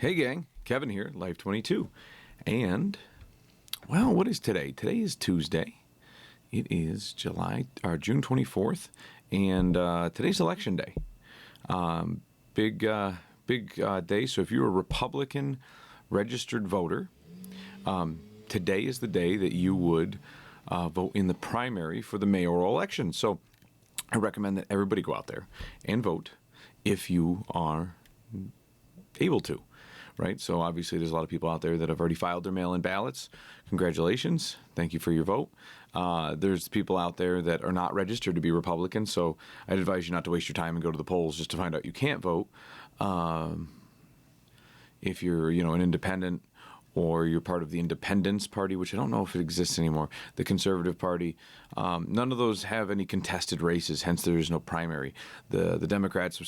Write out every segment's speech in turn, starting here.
Hey gang, Kevin here, Life22. And, well, what is today? Today is Tuesday. It is June 24th, and today's election day. Big day. So if you're a Republican registered voter, today is the day that you would vote in the primary for the mayoral election. So I recommend that everybody go out there and vote if you are able to. Right? So obviously there's a lot of people out there that have already filed their mail-in ballots. Congratulations. Thank you for your vote. There's people out there that are not registered to be Republicans, so I'd advise you not to waste your time and go to the polls just to find out you can't vote. If you're, an independent or you're part of the Independence Party, which I don't know if it exists anymore, the Conservative Party, none of those have any contested races, hence there is no primary. The Democrats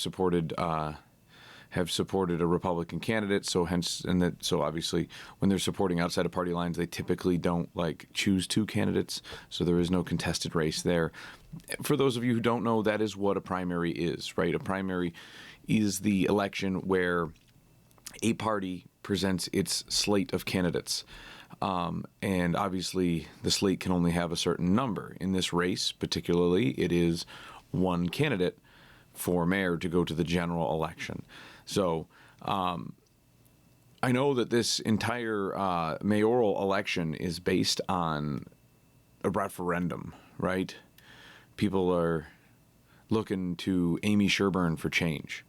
have supported a Republican candidate, so obviously when they're supporting outside of party lines, they typically don't choose two candidates, so there is no contested race there. For those of you who don't know, that is what a primary is, right? A primary is the election where a party presents its slate of candidates. And obviously the slate can only have a certain number. In this race particularly, it is one candidate for mayor to go to the general election. So I know that this entire mayoral election is based on a referendum, right? People are looking to Amy Sherburne for change.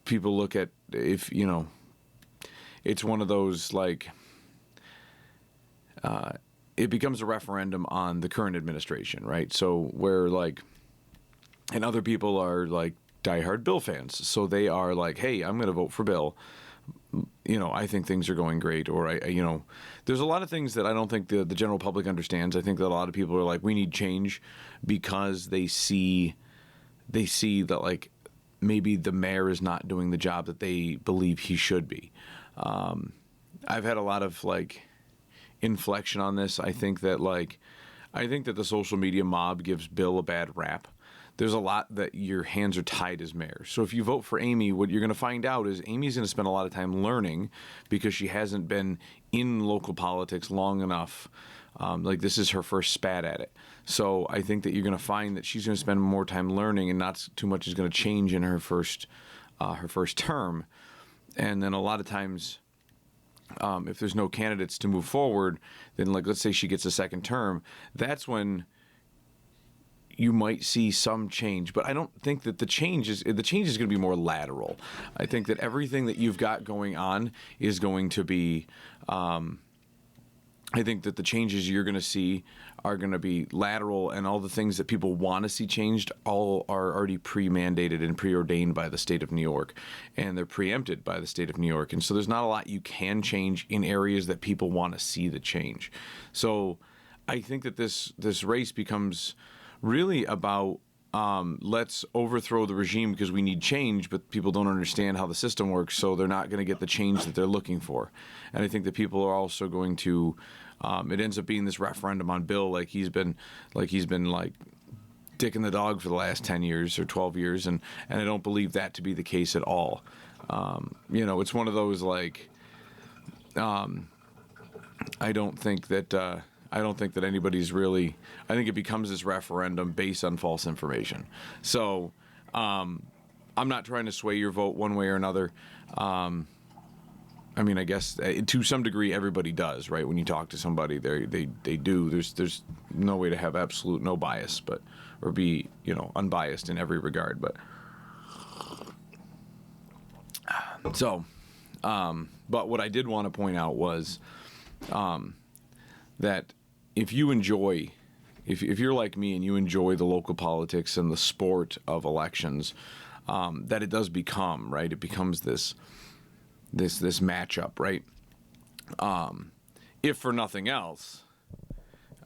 People look at it's one of those it becomes a referendum on the current administration, right? So where and other people are diehard Bill fans. So they are hey, I'm going to vote for Bill. I think things are going great. Or, there's a lot of things that I don't think the general public understands. I think that a lot of people are we need change because they see that maybe the mayor is not doing the job that they believe he should be. I've had a lot of inflection on this. I think that the social media mob gives Bill a bad rap. There's a lot that your hands are tied as mayor. So if you vote for Amy, what you're going to find out is Amy's going to spend a lot of time learning because she hasn't been in local politics long enough. This is her first spat at it. So I think that you're going to find that she's going to spend more time learning and not too much is going to change in her first term. And then a lot of times, if there's no candidates to move forward, then let's say she gets a second term, that's when you might see some change, but I don't think that the change is going to be more lateral. I think that everything that you've got going on is going to be, I think that the changes you're going to see are going to be lateral, and all the things that people want to see changed all are already pre-mandated and preordained by the state of New York, and they're preempted by the state of New York. And so there's not a lot you can change in areas that people want to see the change. So I think that this race becomes really about let's overthrow the regime because we need change, but people don't understand how the system works, so they're not going to get the change that they're looking for. And I think that people are also going to it ends up being this referendum on Bill he's been dicking the dog for the last 10 years or 12 years, and I don't believe that to be the case at all. It's one of those I don't think that anybody's really. I think it becomes this referendum based on false information. So I'm not trying to sway your vote one way or another. I guess to some degree everybody does, right? When you talk to somebody, they do. There's no way to have absolute no bias, or be unbiased in every regard. But but what I did want to point out was that if you're like me and you enjoy the local politics and the sport of elections, that it does become, right? It becomes this matchup, right? If for nothing else,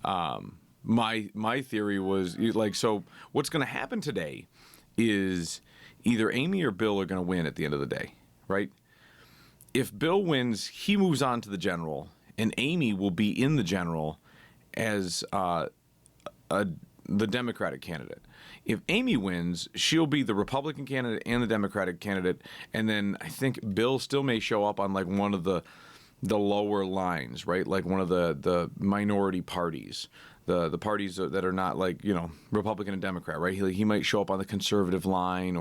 my theory was so what's going to happen today is either Amy or Bill are going to win at the end of the day, right? If Bill wins, he moves on to the general, and Amy will be in the general as the Democratic candidate. If Amy wins, she'll be the Republican candidate and the Democratic candidate, and then I think Bill still may show up on like one of the lower lines, right? Like one of the minority parties, the parties that are not like, you know, Republican and Democrat, right? He might show up on the conservative line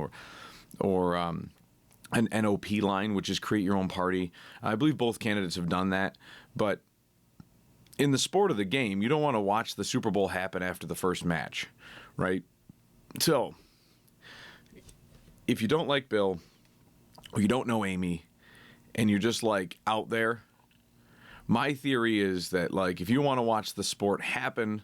or an NOP line, which is create your own party. I believe both candidates have done that, but in the sport of the game, you don't want to watch the Super Bowl happen after the first match, right? So, if you don't like Bill, or you don't know Amy, and you're just like out there, my theory is that like if you want to watch the sport happen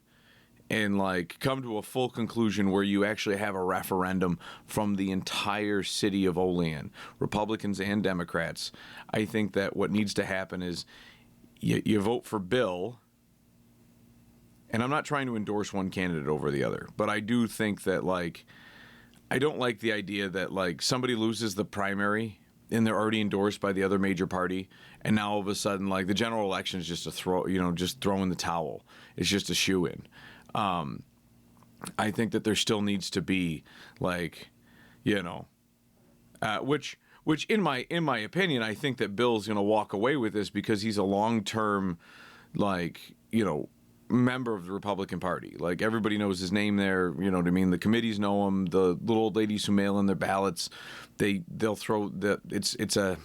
and like come to a full conclusion where you actually have a referendum from the entire city of Olean, Republicans and Democrats, I think that what needs to happen is you vote for Bill. And I'm not trying to endorse one candidate over the other, but I do think that, like, I don't like the idea that, like, somebody loses the primary and they're already endorsed by the other major party, and now all of a sudden, like, the general election is just just throwing the towel. It's just a shoe-in. I think that there still needs to be, like, which in my opinion, I think that Bill's going to walk away with this because he's a long-term, like, member of the Republican Party. Like, everybody knows his name there, you know what I mean? The committees know him. The little old ladies who mail in their ballots, they'll throw it's a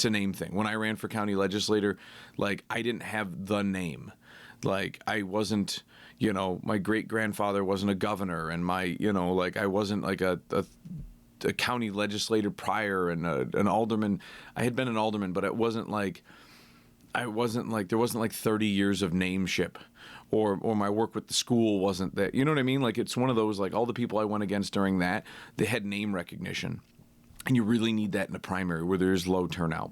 name thing. When I ran for county legislator, like, I didn't have the name. Like, I wasn't, my great grandfather wasn't a governor, and my, like, I wasn't like a county legislator prior, and an alderman. I had been an alderman, but it wasn't like there wasn't like 30 years of nameship, or my work with the school wasn't that, you know what I mean? Like, it's one of those, like, all the people I went against during that, they had name recognition, and you really need that in a primary where there's low turnout.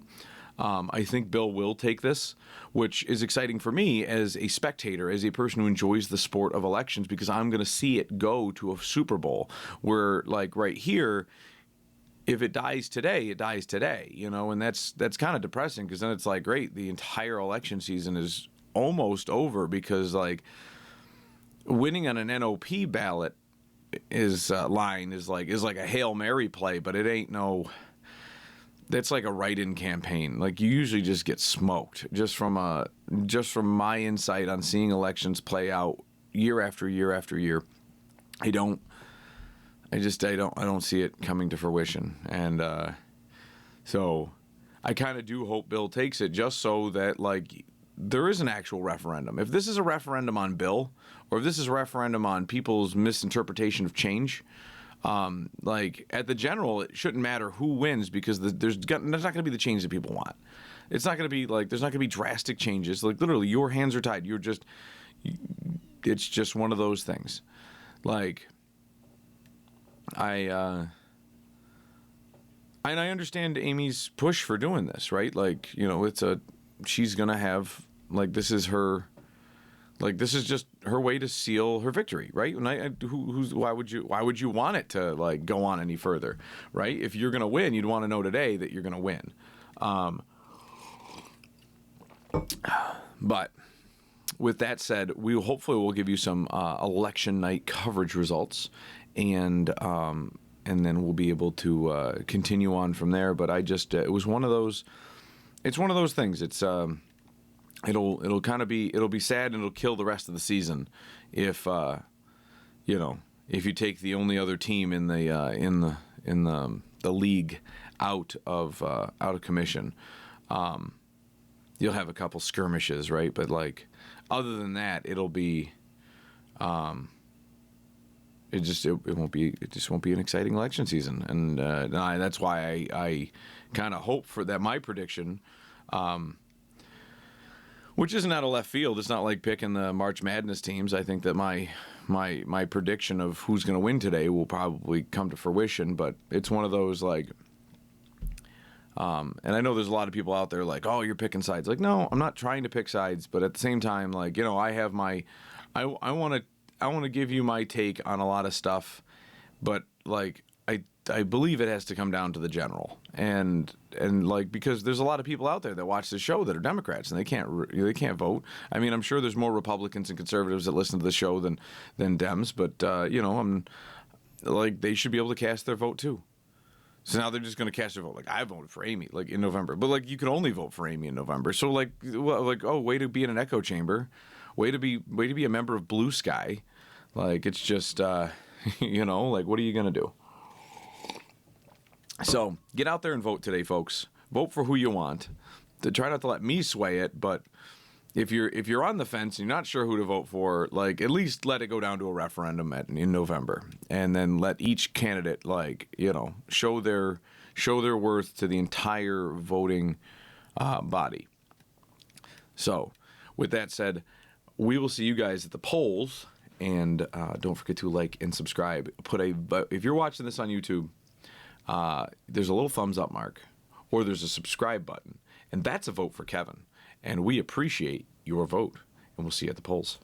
I think Bill will take this, which is exciting for me as a spectator, as a person who enjoys the sport of elections, because I'm going to see it go to a Super Bowl where, like, right here, if it dies today, it dies today, and that's kind of depressing, because then it's like, great, the entire election season is almost over, because, like, winning on an NOP ballot is like a Hail Mary play, but it ain't that's like a write-in campaign. Like, you usually just get smoked just from my insight on seeing elections play out year after year after year. I don't see it coming to fruition. And so I kind of do hope Bill takes it, just so that, like, there is an actual referendum. If this is a referendum on Bill, or if this is a referendum on people's misinterpretation of change, like, at the general, it shouldn't matter who wins, because there's not going to be the change that people want. It's not going to be, like, there's not going to be drastic changes. Like, literally, your hands are tied. It's just one of those things. Like, and I understand Amy's push for doing this, right? Like, she's going to have, like, this is just her way to seal her victory, right? And why would you want it to, like, go on any further, right? If you're going to win, you'd want to know today that you're going to win. But with that said, hopefully we'll give you some election night coverage results, and then we'll be able to continue on from there. But it was one of those. It's one of those things. It's it'll kind of be sad, and it'll kill the rest of the season if you take the only other team in the league out of commission. You'll have a couple skirmishes, right? But, like, other than that, it'll be it just won't be an exciting election season, and that's why I kind of hope for that. My prediction, which isn't out of left field, it's not like picking the March Madness teams. I think that my prediction of who's going to win today will probably come to fruition, but it's one of those, like, and I know there's a lot of people out there like, oh, you're picking sides. Like, no, I'm not trying to pick sides, but at the same time, like, I have I want to give you my take on a lot of stuff, but, like, I believe it has to come down to the general, and like, because there's a lot of people out there that watch the show that are Democrats and they can't vote. I mean, I'm sure there's more Republicans and conservatives that listen to the show than Dems, but I'm like, they should be able to cast their vote too. So now they're just going to cast their vote. Like, I voted for Amy, like, in November, but like, you can only vote for Amy in November. So like, well, like, oh, way to be in an echo chamber, way to be a member of Blue Sky. Like, it's just like, what are you going to do? So get out there and vote today, folks. Vote for who you want. Try not to let me sway it, but if you're on the fence and you're not sure who to vote for, like, at least let it go down to a referendum in November, and then let each candidate, like, show their worth to the entire voting body. So, with that said, we will see you guys at the polls, and don't forget to like and subscribe. If you're watching this on YouTube, there's a little thumbs up mark, or there's a subscribe button, and that's a vote for Kevin. And we appreciate your vote, and we'll see you at the polls.